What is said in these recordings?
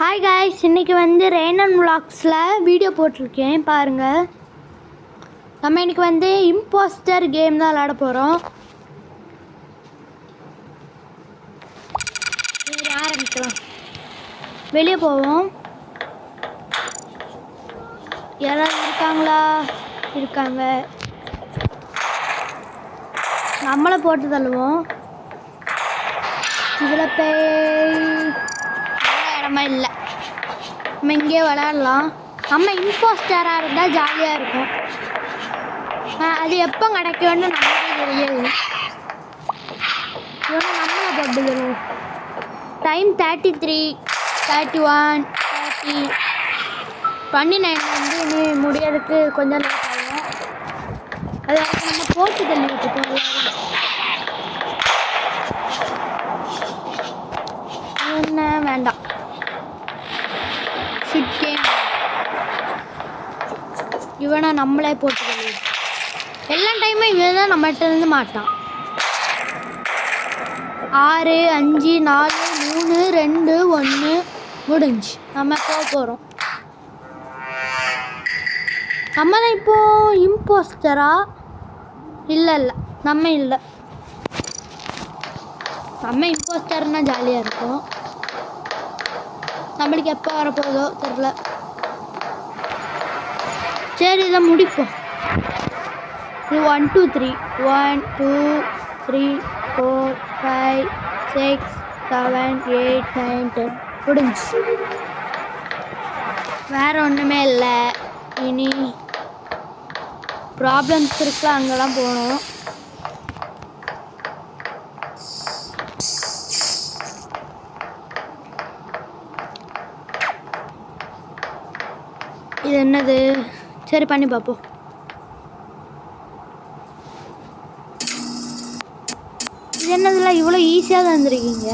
Hi guys, இன்றைக்கி ரெய்னன் விலாக்ஸில் video போட்டிருக்கேன் பாருங்கள். நம்ம இன்றைக்கி இம்போஸ்டர் கேம் தான் விளாட போகிறோம். ஆரம்பிக்கலாம். வெளியே போவோம். யாராவது இருக்காங்களா? இருக்காங்க. நம்மளை போட்டு தள்ளுவோம். இதில் இடமா இல்லை, நம்ம இங்கே விளையாடலாம். நம்ம இம்போஸ்டராக இருந்தால் ஜாலியாக இருக்கும். அது எப்போ கிடைக்கும்னு நமக்கே தெரியாது. இவங்க நம்மளை போட்டுக்கணும். டைம் 33, 31, 30, 29 இனி முடியறதுக்கு கொஞ்சம் லேட் ஆகும். அது வரைக்கும் நம்ம போட்டு தள்ளிட்டு இருக்கோம். என்ன வேண்டாம். Shit game. இவனை நம்மளே போட்டுக்கணும். எல்லா டைமும் இவன் தான் நம்மகிட்ட இருந்து மாட்டான். 6, 5, 4, 3, 2, 1 முடிஞ்சு. நம்ம போகிறோம். நம்ம தான் இப்போது இம்போஸ்டரா? இல்லை நம்ம இல்லை. நம்ம இம்போஸ்டர்னால் ஜாலியாக இருக்கும். நம்மளுக்கு எப்போ வரப்போதோ தெரில. சரி, இதை முடிப்போம். இது 1 2 3 1 2 3 4 5 6 7 8 9 10 முடிஞ்சு. வேறு ஒன்றுமே இல்லை. இனி ப்ராப்ளம்ஸ் இருக்குல்ல, அங்கெல்லாம் போகணும். இது என்னது? சரி, பண்ணி பார்ப்போம். இது என்னதுல இவ்வளோ ஈஸியாக தான் வந்துருக்கீங்க.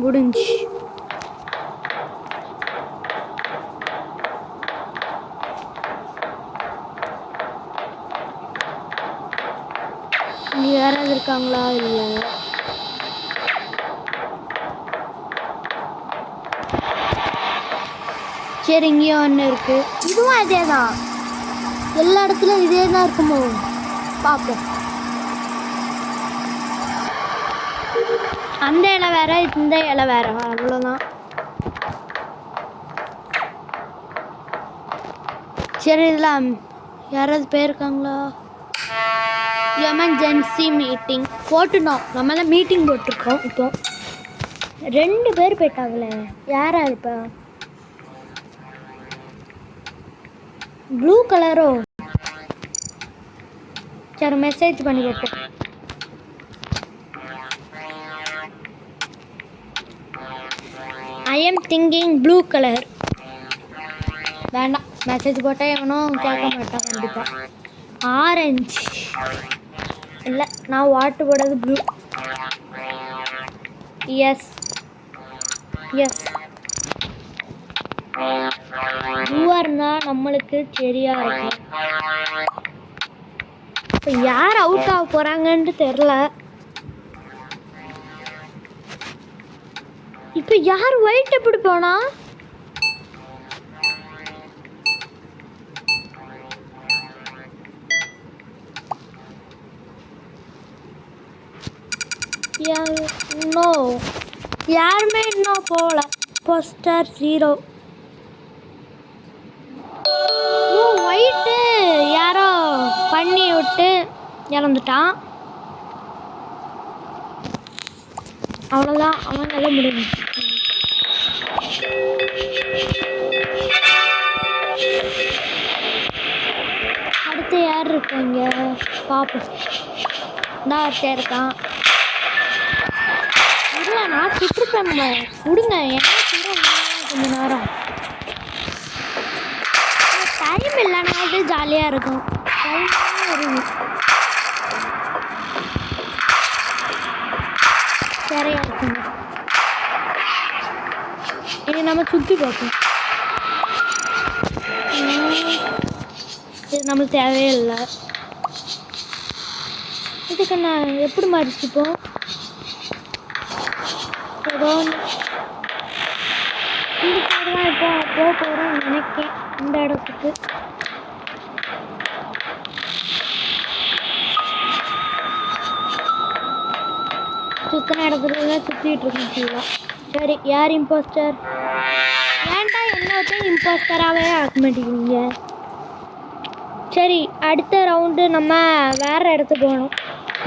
முடிஞ்சு. இங்கே யாராவது இருக்காங்களா? இல்லை. சரி, இங்கேயும் ஒன்று இருக்குது. இதுவும் அதே தான். எல்லா இடத்துலையும் இதே தான் இருக்குமோ? பார்ப்போம். அந்த இலை வேற, இந்த இலை வேற, அவ்வளோதான். சரி, இதில் யாராவது போயிருக்காங்களா? Emergency meeting போட்டுனோம். நம்ம தான் மீட்டிங் போட்டிருக்கோம். இப்போ 2 பேர் போயிட்டாங்களே. யாரா இப்போ? ப்ளூ கலரோ? சரி, மெசேஜ் பண்ணி வைப்போம். I am thinking blue colour. வேண்டாம், மெசேஜ் போட்டால் எவனும் கேட்க மாட்டான் கண்டிப்பாக. ஆரஞ்சு இல்லை, நான் வாட்டு போடுறது ப்ளூ. எஸ் ப்ளூவாக இருந்தால் நம்மளுக்கு சரியாக இருக்கும். இப்போ யார் அவுட் ஆக போகிறாங்கன்ட்டு தெரில. இப்போ யார் ஒயிட் எப்படி போனா? யாருமே இன்னும் போகல. போஸ்டர் 0. ஒயிட்டு யாரோ பண்ணி விட்டு இறந்துட்டான். அவ்வளோதான், அவன் நல்ல முடியும். அடுத்து யார் இருக்காங்க பார்ப்போம். நான் ஒருத்தர் இருக்கான். இல்லை, நான் சுற்றுப்பேன். விடுங்க, என்ன சொல்கிறேன். கொஞ்சம் நேரம் டைம் இல்லைன்னா அது ஜாலியாக இருக்கும். டைம் சரியாக இருக்குங்க. இனி நம்ம சுற்றி பார்ப்போம். இது நம்மளுக்கு தேவையே இல்லை. இதுக்கு நான் எப்படி மறைச்சிப்போம்? ஏதோ இந்த சைடு தான் இப்போ போக போகிறோம் நினைக்கேன். இந்த இடத்துக்கு சுற்றின இடத்துல தான் சுற்றிட்டு இருக்கோம் ஃபுல்லாக. சரி, யார் இம்போஸ்டர்? ஏன்டா என்னத்தையும் இம்போஸ்டராகவே ஆக்க மாட்டேங்கிறீங்க? சரி, அடுத்த ரவுண்டு நம்ம வேறு இடத்துக்கு போகணும்.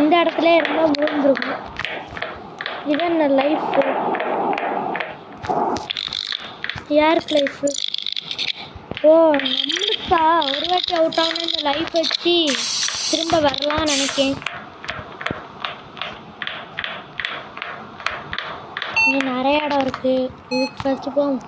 இந்த இடத்துல இருந்தால் முடிஞ்சிருக்கும். இதுதான் இந்த லைஃபு. யாருக்கு லைஃபு? ஓ, நம்மளுக்கா? ஒரு வாட்டி அவுட் ஆகணும் இந்த லைஃப் வச்சு திரும்ப வரலாம்னு நினைக்கேன். இங்கே நிறைய இடம் இருக்குது. இதுக்கு ஃபஸ்ட்டு போவோம்.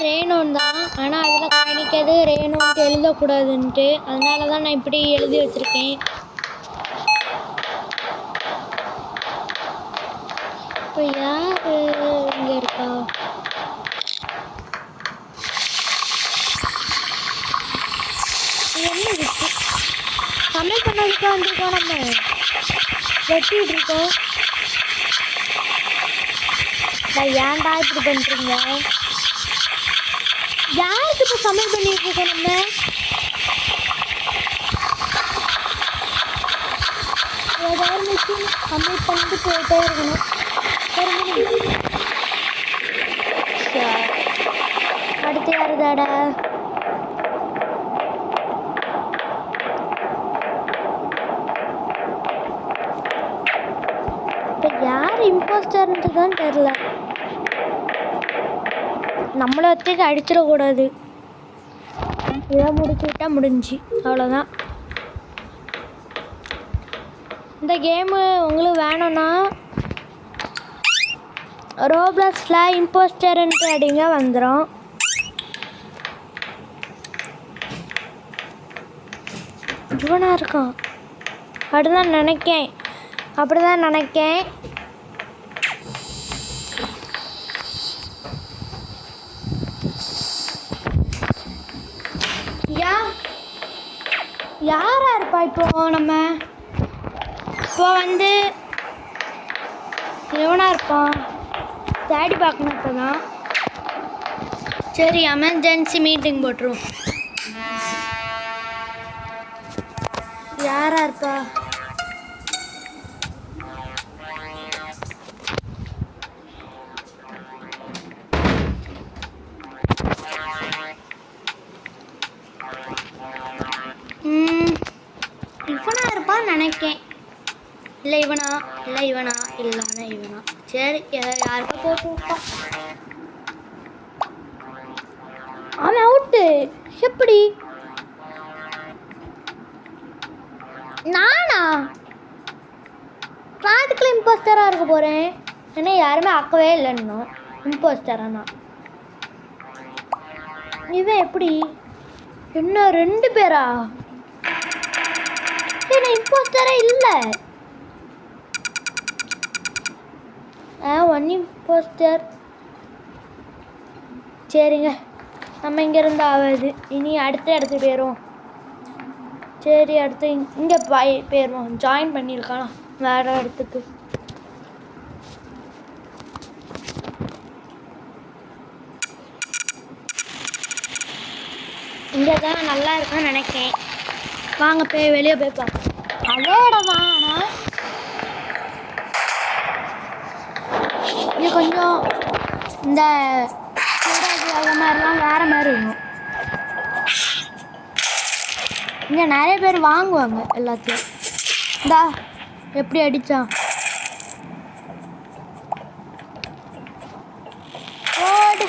ரேனோன் தான், ஆனால் அதில் காணிக்கிறது ரேனோன்ட்டு எழுதக்கூடாதுன்ட்டு, அதனால தான் நான் இப்படி எழுதி வச்சுருக்கேன். இப்போ யார் இங்கே இருக்கா? என்ன இருக்கு? சமையல் பண்ணதுக்கு வந்திருக்கோம். நம்ம வெட்டிட்டு இருக்கோம். ஏன்டா இப்படி பண்ணுறீங்க? யாருக்கு இப்போ சமையல் பண்ணிட்டு இருக்கோம்? நம்ம ஏதாவது மிஷின் சமையல் பண்ணிட்டு போயிட்டே இருக்கணும். அடுத்து யாருதாடா? இப்போ யார் இம்போஸ்டர்ன்ட்டு தான் தெரில. நம்மளை ஒத்துக்கு அடிச்சிடக்கூடாது. இதை முடிச்சு விட்டால் முடிஞ்சு, அவ்வளோதான். இந்த கேமு உங்களுக்கு வேணும்னா ரோப்ளாக்ஸில் இம்போஸ்டர்ன்ட்டு அடிங்க, வந்துடும். இவனா இருக்கான். அப்படிதான் நினைக்கேன். யாரா இருப்பா இப்போ? நம்ம இப்போ வந்து எவனா இருப்பான் தேடி பார்க்கணும். இப்போ தான் சரி, எமர்ஜென்சி மீட்டிங் போட்டுருவோம். யாரா இருப்பா? இவனா இருப்பான்னு நினைக்கேன். இல்லை இவனா இல்லைன்னா இவனா. சரி, யாருக்கா போட்டு விட்டான். அவன் அவுட்டு. எப்படி? நானா அதுக்குள்ள இம்போஸ்டராக இருக்க போகிறேன்? ஏன்னா யாருமே ஆக்கவே இல்லைன்னு இம்போஸ்டரானா. இவன் எப்படி? என்ன 2 பேரா? என்ன இம்போஸ்டரே இல்லை. 1 இம்போஸ்டர். சரிங்க, நம்ம இங்கேருந்து ஆகாது. இனி அடுத்த இடத்துக்கு போயிடுவோம். சரி, அடுத்து இங்கே போயிடுவோம். ஜாயின் பண்ணியிருக்கலாம் வேறு இடத்துக்கு. இங்கே தான் நல்லா இருக்குன்னு நினைக்கிறேன். வாங்க போய் வெளியே போய் பார்ப்போம். அதே இடம் தான், ஆனால் இங்கே கொஞ்சம் இந்த அது மாதிரிலாம் வேறு மாதிரி இருக்கும். இங்கே நிறைய பேர் வாங்குவாங்க எல்லாத்தையும். இந்தா எப்படி அடித்தான் ஓடு.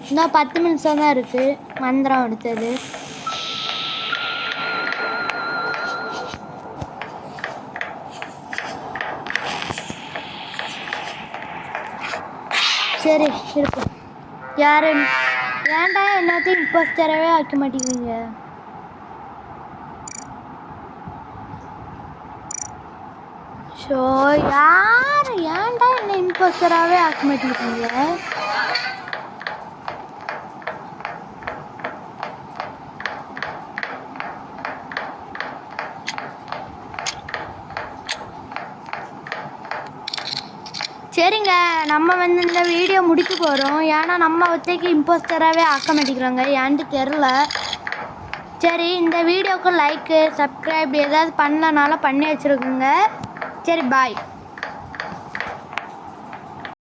இந்த 10 நிமிஷம் தான் இருக்குது மந்திரம் எடுத்தது. சரி இருக்கும். யாரு ஏன்டா எல்லாத்தையும் இம்போஸ்டராகவே ஆக்க மாட்டேங்கிறீங்க? ஸோ யார் ஏன்டா என்ன இம்போஸ்டராகவே ஆக்க மாட்டேங்கிறீங்க? சரிங்க, நம்ம வந்து இந்த வீடியோ முடிக்க போகிறோம். ஏன்னா நம்ம ஒத்தைக்கு இம்போஸ்டராகவே ஆக்க மாட்டேங்கிறோங்க, ஏன்ட்டு தெரில. சரி, இந்த வீடியோவுக்கு லைக்கு சப்ஸ்கிரைப் ஏதாவது பண்ணலனாலும் பண்ணி வச்சுருக்குங்க. சரி, பாய்.